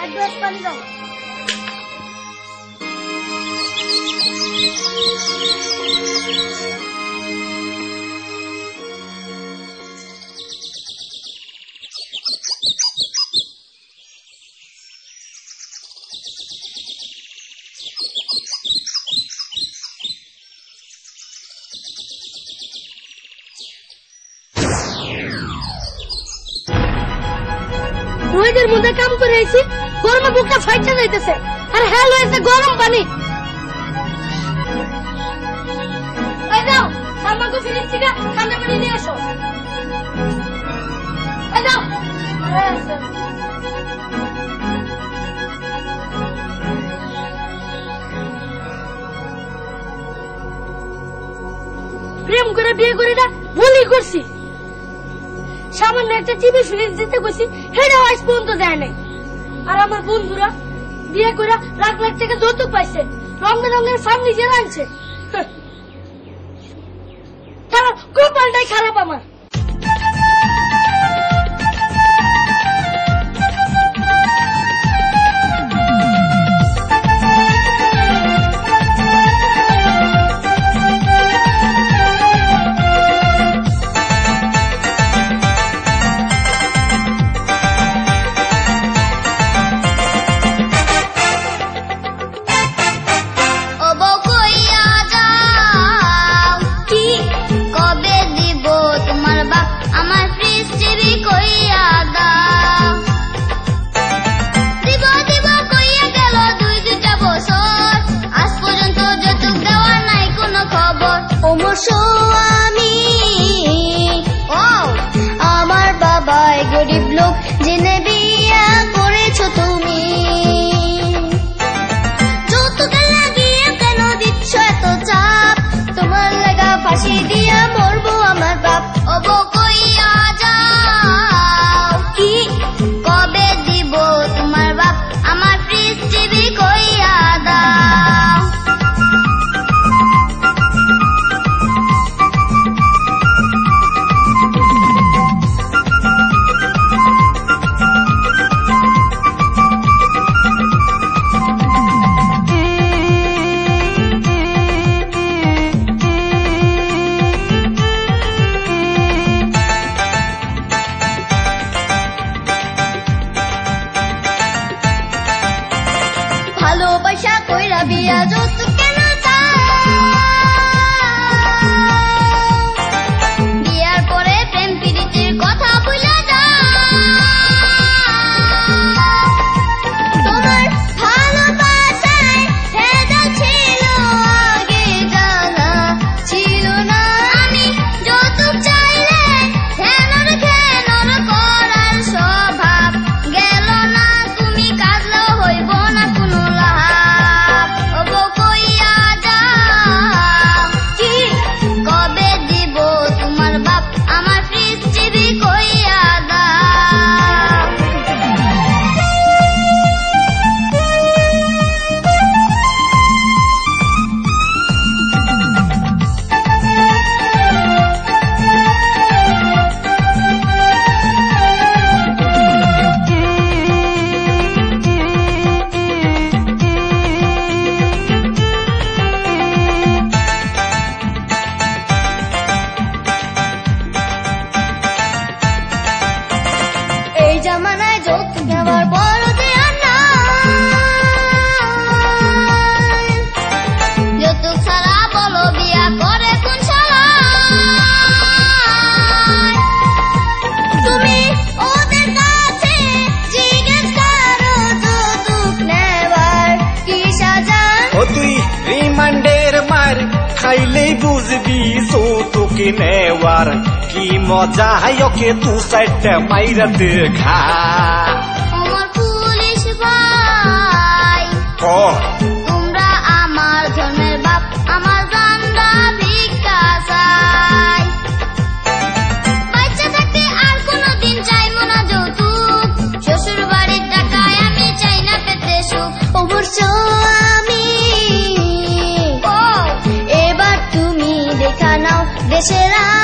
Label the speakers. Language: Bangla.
Speaker 1: এক গ্লাস পানি দাও। রোদের মধ্যে কাম করে আইছি, গরমে বুকটা ফাইটা যাইতেছে, আর হ্যাঁ লইছে গরম পানি। এই দাও আমাকে ফ্রিজ থেকে ঠান্ডা পানি নিয়ে আসো। এই দাও প্রেম করে বিয়ে করে না ভুলই করছি। সামান্য একটা টিভি ফ্রিজ দিতে গেছি, সেটাও আজ পর্যন্ত দেয় নাই। আর আমার বন্ধুরা বিয়ে করে লাখ লাখ টাকা যৌতুক পাইছে, রঙের রঙের সামনে যে আনছে। তারা কপালটাই খারাপ আমার। আমার বাবাই গরিব লোক, জেনে বিয়া করেছো তুমি। যৌতুকের লাগিয়ে কেন দিচ্ছ এত চাপ? তোমার লাগা ফাঁসি দিয়া মরবো আমার বাপ। ওবো কইয়া যাও কি কবে দিব তোমার বাপ আমার ফ্রিজ টিভি কইয়া দাও। ভালোবাসা কইরা বিয়া যৌতুক কেন বিয়ার পরে প্রেম প্রীতির কথা ভুলে তোমার ভালোবাসায় ভেজাল ছিল আগে জানা ছিল না। আমি যৌতুক চাইলে ঘেনর করার স্বভাব গেল না। তুমি কাঁদলেও হইব না কোনো লাভ। ওগো কইয়া যাও কি কবে দিব তোমার বাপ আমার ফ্রিজ টিভি কইয়া দাও। এই জামানায় যৌতুক নেওয়ার বড় দেয়া নাই। যৌতুক ছাড়া বলো বিয়া করে কোন শালা? তুমি ওদের কাছে জিজ্ঞেস করো যৌতুক নেওয়ার কি সাজা।
Speaker 2: ও তুই রিমান্ডের মার খাইলেই বুঝবি যৌতুক নেওয়ার কি মজা। ওকে তু সাইডটা মাইরা দেখা।
Speaker 1: আমার পুলিশ ভাই তোমরা আমার জন্মের বাপ, আমার জানরা ভিক্ষা চাই। বাচ্চা থাকতে আর কোনোদিন চাইবো না যৌতুক। শ্বশুর বাড়ির টাকায় আমি চাই না পেতে সুখ। অবশ্য আমি সেরা